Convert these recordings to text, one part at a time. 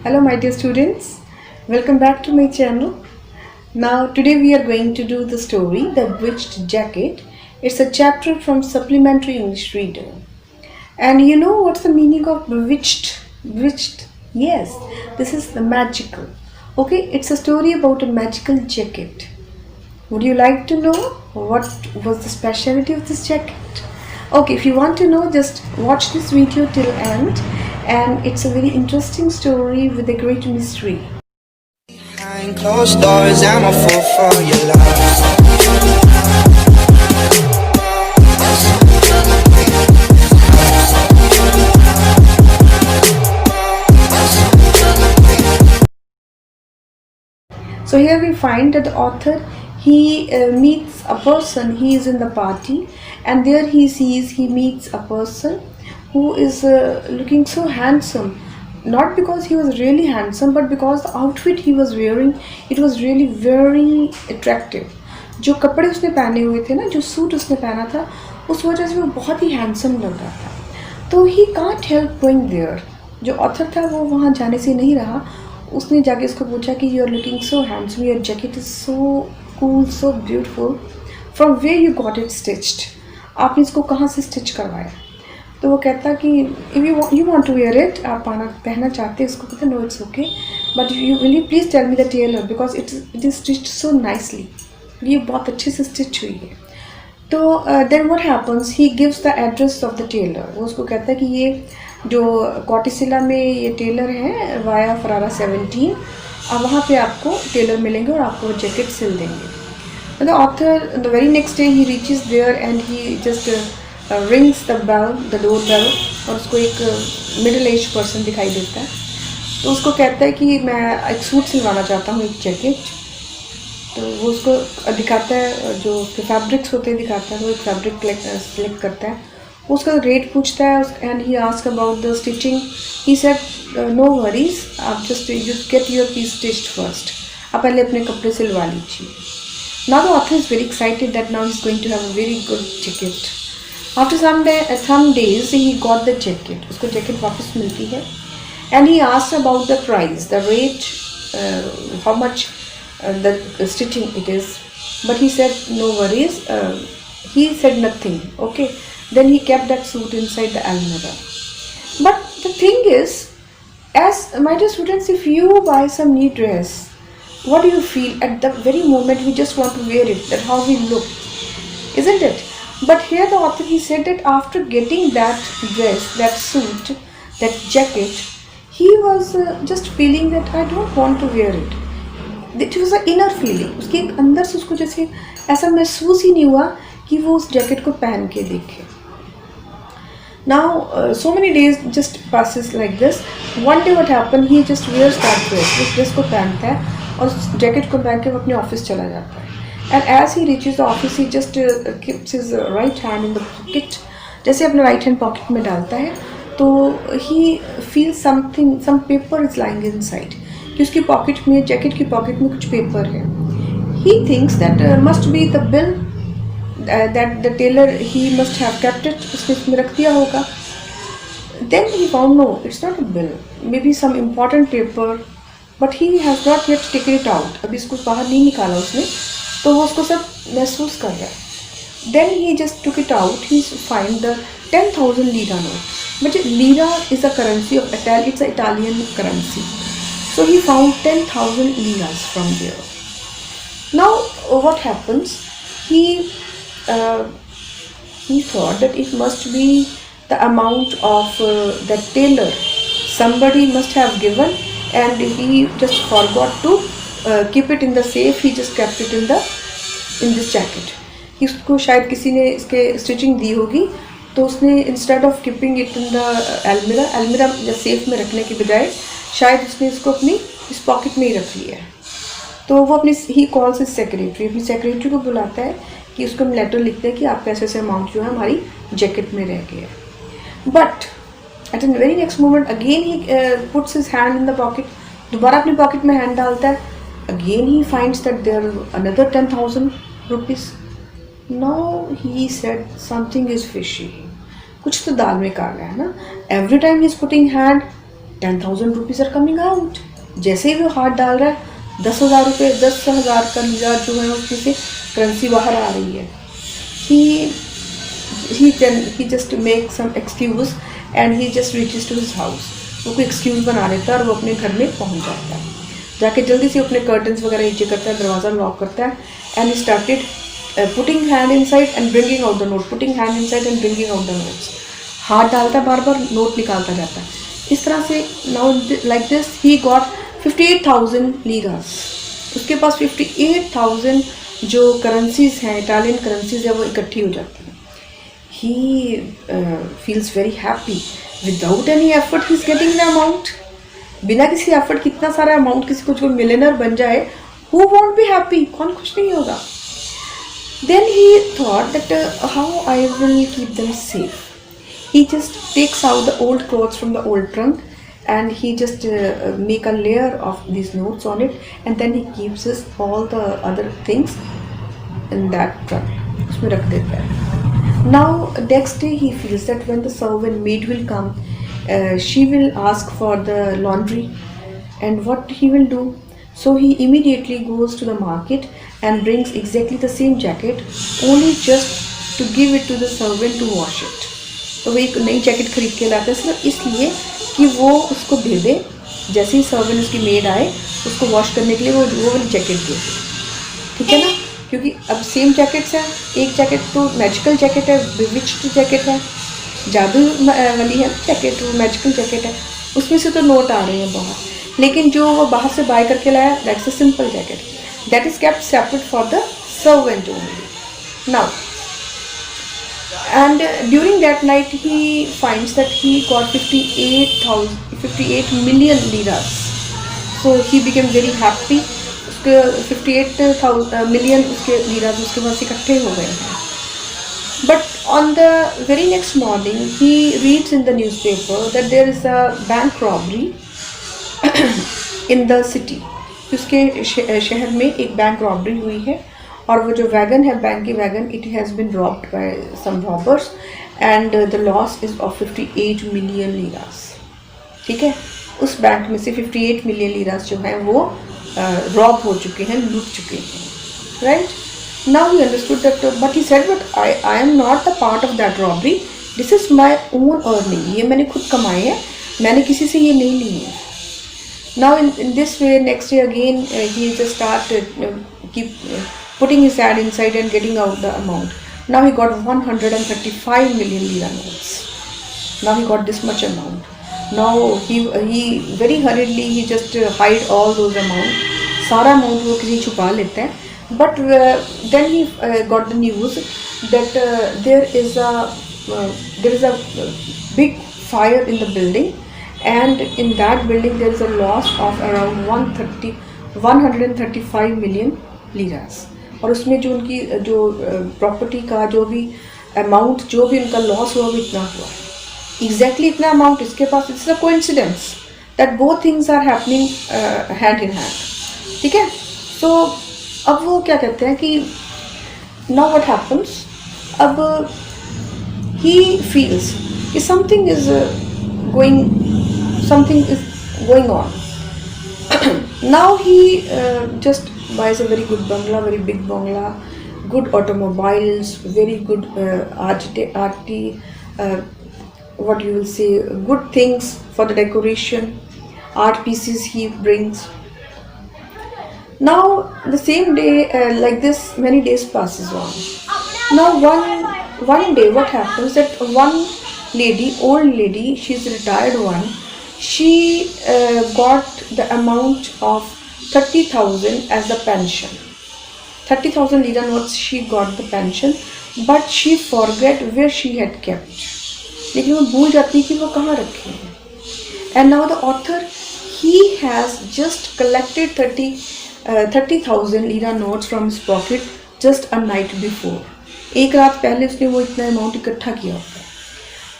Hello my dear students, welcome back to my channel. Now today we are going to do the story The Bewitched Jacket. It's a chapter from Supplementary English Reader. And you know what's the meaning of bewitched? Bewitched? Yes, this is the magical. Okay, it's a story about a magical jacket. Would you like to know what was the specialty of this jacket? Okay, if you want to know, just watch this video till end, and it's a very interesting story with a great mystery. Behind closed doors, I'm a fool for your love. So here we find that the author he meets a person. He is in the party, and there he meets a person who is looking so handsome. Not because he was really handsome, but because the outfit he was wearing, it was really very attractive. जो कपड़े उसने पहने हुए थे ना, जो suit उसने पहना था, उस वजह से वो बहुत ही हैंडसम लग रहा था. तो he can't help going there. जो ऑथर था वो वहाँ जाने से नहीं रहा. उसने जाके उसको पूछा कि you are looking so handsome, your jacket is so cool, so beautiful, from where you got it stitched. आपने इसको कहाँ से स्टिच करवाया? तो वो कहता कि if you want to wear it, आप पहनना चाहते हैं इसको. कहते no it's okay, but you will you please tell me the tailor because it is stitched so nicely. ये बहुत अच्छे से स्टिच हुई है. तो then what happens, he gives the address of the tailor. वो उसको कहता है कि ये जो कॉटिसिला में ये टेलर हैं वाया फरारा 17, वहाँ पे आपको टेलर मिलेंगे और आपको जैकेट सिल देंगे. The author the very next day he reaches there and he just rings the bell, the door bell, और उसको एक मिडिल एज पर्सन दिखाई देता है. तो उसको कहता है कि मैं एक सूट सिलवाना चाहता हूँ, एक जैकेट. तो वो उसको दिखाता है, जो उसके फैब्रिक्स होते हैं दिखाता है. वो एक फैब्रिक सेलेक्ट करता है, उसका रेट पूछता है, and he ask about the stitching. He said no worries, आप just you get your piece stitched first. आप पहले अपने कपड़े सिलवा लीजिए. Now the author is very excited that now he is going to have a very good jacket. After some days he got the jacket. उसको jacket वापस मिलती है, and he ask about the price, the rate, how much the stitching it is, but he said no worries. He said nothing. Okay, then he kept that suit inside the almirah. But the thing is, as my dear students, if you buy some new dress, what do you feel at the very moment? We just want to wear it, that how we look, isn't it? But here the author, he said that after getting that dress, that suit, that jacket, he was just feeling that I don't want to wear it. It was a inner feeling. उसके अंदर से उसको जैसे ऐसा महसूस ही नहीं हुआ कि वो उस जैकेट को पहन के देखे. Now so many days just passes like this. One day what happen, he just wears that dress. उस ड्रेस को पहनता है और उस जैकेट को पहन के वो अपने ऑफिस चला जाता है. And as he reaches the office, he just keeps his right hand in the pocket. जैसे अपने राइट हैंड पॉकेट में डालता है तो he feel something, some paper is lying inside. कि उसकी पॉकेट में, जैकेट की पॉकेट में कुछ पेपर है. He thinks that must be the bill that the tailor he must have kept it. उसने इसमें रख दिया होगा. Then he found no, it's not a bill, maybe some important paper, but he has not yet taken it out. अभी इसको बाहर नहीं निकाला उसने, तो वो उसको सब महसूस कर रहा है. Then he just took it out. He find the 10,000 lira note. But lira is a currency of it's a Italian currency. So he found 10,000 liras from there. Now what happens? He thought that it must be the amount of that tailor. Somebody must have given, and he just forgot to keep it in the safe. He just kept it in this jacket. इसको शायद किसी ने इसके stitching दी होगी, तो उसने instead of keeping it in the अलमीरा या सेफ में रखने के बजाय शायद उसने इसको अपनी इस पॉकेट में ही रख लिया है. तो वो अपनी ही कॉल्स इस सेक्रेटरी, अपनी सेक्रेटरी को बुलाता है कि उसको हम लेटर लिखते हैं कि आपका ऐसे अमाउंट जो है हमारी जैकेट में रह गया है. But at the very next moment again he puts his hand in the pocket. दोबारा अपनी पॉकेट में हैंड डालता है. Again he finds that there another 10,000 rupees. Now he said something is fishy. कुछ तो दाल में काला है ना. Every time he is putting hand, 10,000 rupees are coming out. जैसे ही वो हाथ डाल रहा है 10,000 रुपये, 10,000 का लीरा जो है उसमें से करेंसी बाहर आ रही है। he just make some excuse and he just reaches to his house। वो कोई एक्सक्यूज़ बना लेता है और वो अपने घर में पहुंच जाता है। जाके जल्दी से अपने कर्टन्स वगैरह नीचे करता है, दरवाज़ा लॉक करता है and he started putting hand inside and bringing out the note, putting hand inside and bringing out the notes. हाथ डालता है, बार बार नोट निकालता जाता है। इस तरह से now like this he got 58,000 लीरास। उसके पास 58,000 जो करेंसीज हैं, इटालियन करेंसीज है, वो इकट्ठी हो जाती हैं। He feels very happy without any effort he is getting the amount. बिना किसी एफर्ट कितना सारा अमाउंट किसी को जो मिलियनर बन जाए, हु वॉन्ट बी हैप्पी, कौन खुश नहीं होगा। Then he thought that how I will keep them safe. He just takes out the old clothes from the old trunk and he just make a layer of these notes on it and then he keeps his all the other things in that trunk. उसमें रख देता है। Now next day he feels that when the servant maid will come, she will ask for the laundry and what he will do. So he immediately goes to the market and brings exactly the same jacket, only just to give it to the servant to wash it. तो वो एक नई jacket खरीद के लाता है सिर्फ इसलिए कि वो उसको दे दे, जैसे ही सर्वेंट उसकी मेड आए उसको वॉश करने के लिए वो वाली जैकेट दे दे, ठीक है ना। क्योंकि अब सेम जैकेट्स हैं, एक जैकेट तो मैजिकल जैकेट है, बिविच्ड जैकेट है, जादू वाली है जैकेट, वो मैजिकल जैकेट है, उसमें से तो नोट आ रहे हैं बाहर। लेकिन जो वो बाहर से बाय करके लाया that's a simple jacket, that is kept separate for the servant only. Now and during that night he finds that he got 58 million liras, so he became very happy। उसके 58 million उसके liras उसके पास इकट्ठे हो गए हैं। But on the very next morning he reads in the newspaper that there is a bank robbery in the city। उसके शहर में एक बैंक रॉबरी हुई है और वो जो वैगन है, बैंक की wagon, it has been robbed by some robbers and the loss is of 58 million liras. ठीक है, उस बैंक में से 58 मिलियन लीरास जो है वो रॉब हो चुके हैं, लूट चुके हैं। Right now he understood that, but he said but I am not the part of that robbery, this is my own earning. ये मैंने खुद कमाए हैं, मैंने किसी से ये नहीं ली है। Now in this way, next day again he just started keep putting his hand inside and getting out the amount. Now he got 135 million lira notes. Now he got this much amount. Now he very hurriedly he just hide all those amount. सारा amount वो किसी छुपा लेते हैं. But then he got the news that there is a big fire in the building. And in that building there is a loss of around 135 million liras। और उसमें जो उनकी जो प्रॉपर्टी का जो भी अमाउंट, जो भी उनका लॉस हुआ वो इतना हुआ है, एग्जैक्टली इतना अमाउंट इसके पास। It's a coincidence that both things are happening hand in hand. ठीक है, तो अब वो क्या कहते हैं कि नाउ व्हाट हैपन्स, अब ही फील्स कि something is going on। Now he just buys a very good bungalow, very big bungalow, good automobiles, very good what you will say, good things for the decoration, art pieces he brings। Now the same day like this many days passes on। Now one day what happens that one lady, old lady, she's a retired one, she got the amount of 30,000 as the pension। 30,000 lira notes she got the pension, but she forget where she had kept। लेकिन वो भूल जाती कि वो कहाँ रखे हैं। And now the author, he has just collected 30,000 lira notes from his pocket just a night before। एक रात पहले उसने वो इतना अमाउंट इकट्ठा किया होता है।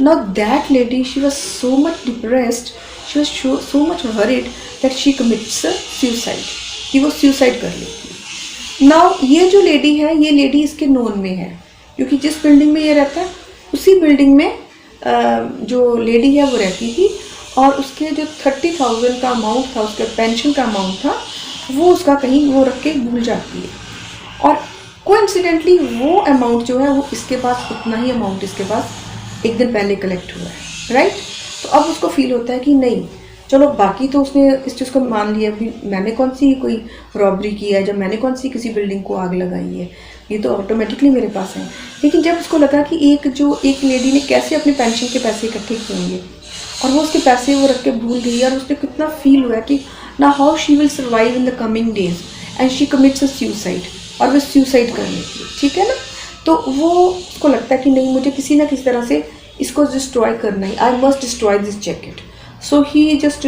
Now that lady, she was so much depressed, she was so much worried that she commits suicide, कि वो suicide कर लेती। Now ये जो lady है, ये lady इसके नोन में है, क्योंकि जिस बिल्डिंग में ये रहता है उसी बिल्डिंग में जो lady है वो रहती थी। और उसके जो 30,000 का अमाउंट था, उसके पेंशन का अमाउंट था, वो उसका कहीं वो रख के भूल जाती है। और कोइंसिडेंटली वो अमाउंट जो है वो इसके पास उतना ही अमाउंट इसके पास एक दिन पहले कलेक्ट हुआ है, राइट। तो अब उसको फील होता है कि नहीं, चलो बाकी तो उसने इस चीज़ को मान लिया, अभी मैंने कौन सी कोई रॉबरी की है, जब मैंने कौन सी किसी बिल्डिंग को आग लगाई है, ये तो ऑटोमेटिकली मेरे पास है। लेकिन जब उसको लगा कि एक लेडी ने कैसे अपने पेंशन के पैसे इकट्ठे किए होंगे और वो उसके पैसे वो रख के भूल गई, और उसने कितना फील हुआ कि ना how she will survive in the coming days, and she commits a suicide, और वो सुसाइड कर लेती है, ठीक है ना। तो वो उसको लगता है कि नहीं, मुझे किसी ना किसी तरह से इसको डिस्ट्रॉय करना ही, I must destroy this jacket. So he just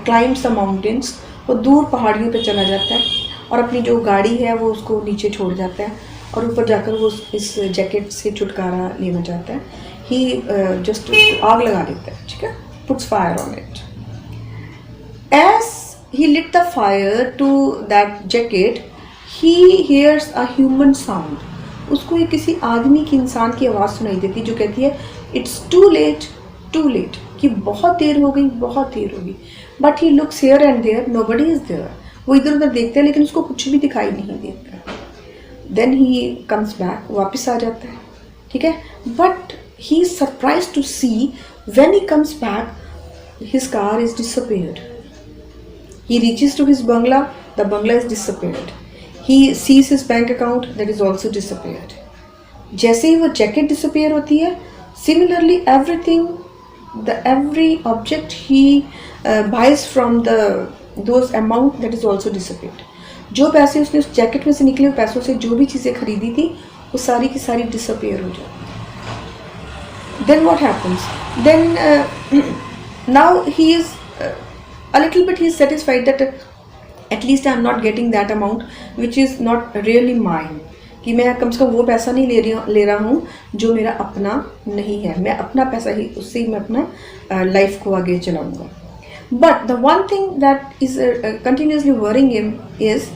climbs the mountains, वो दूर पहाड़ियों पे चला जाता है और अपनी जो गाड़ी है वो उसको नीचे छोड़ जाता है, और ऊपर जाकर वो इस जैकेट से छुटकारा लेना चाहता है। ही जस्ट आग लगा देता है, ठीक है, puts fire on it. As he lit the fire to that jacket, he hears a human sound. उसको ये किसी आदमी की, इंसान की आवाज़ सुनाई देती जो कहती है it's too late, too late, कि बहुत देर हो गई, बहुत देर हो गई। But he looks here and there, nobody is there. वो इधर उधर देखते हैं लेकिन उसको कुछ भी दिखाई नहीं देता। देन ही कम्स बैक, वापस आ जाता है, ठीक है। But he is surprise to see when he comes back his car is disappeared. He reaches to his bungalow, the bungalow is disappeared. He sees his bank account, that is also disappeared. जैसे ही वो jacket disappear होती है, similarly everything, every object he buys from those amount, that is also disappeared. जो पैसे उसने उस jacket में से निकले, हुए पैसों से जो भी चीज़ें खरीदी थी वो सारी की सारी डिसअपियर हो जाती। Then what happens? Then now he is a little bit he is satisfied that at least I am not getting that amount which is not really mine, कि मैं कम से कम वो पैसा नहीं ले रहा हूँ जो मेरा अपना नहीं है, मैं अपना पैसा ही, उससे ही मैं अपना लाइफ को आगे चलाऊँगा। But the one thing that is continuously worrying him is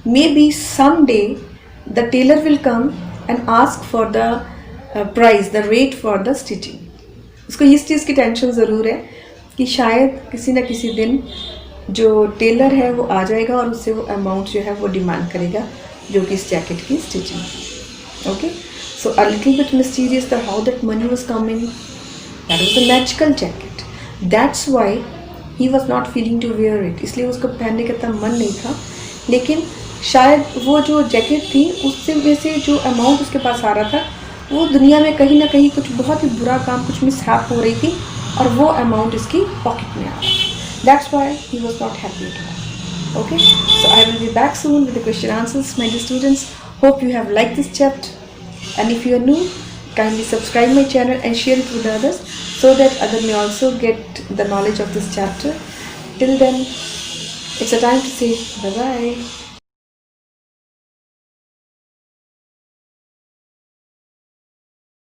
maybe someday the tailor will come and ask for the price, the rate for the stitching. उसको इस चीज़ की टेंशन ज़रूर है कि शायद किसी न किसी दिन जो टेलर है वो आ जाएगा और उससे वो अमाउंट जो है वो डिमांड करेगा जो कि इस जैकेट की stitching. Okay, so a little bit mysterious the how that money was coming, that was the magical jacket, that's why he was not feeling to wear it, इसलिए उसको पहनने का इतना मन नहीं था। लेकिन शायद वो जो जैकेट थी उससे में से जो अमाउंट उसके पास आ रहा था वो दुनिया में कहीं ना कहीं कुछ बहुत ही बुरा काम, कुछ मिसहैप हो रही थी और वो अमाउंट इसकी पॉकेट में आ रहा। That's why he was not happy at all. Okay, so I will be back soon with the question answers, my dear students. Hope you have like this chapter, and if you are new, kindly subscribe my channel and share it with others so that others may also get the knowledge of this chapter. Till then, it's a time to say bye bye.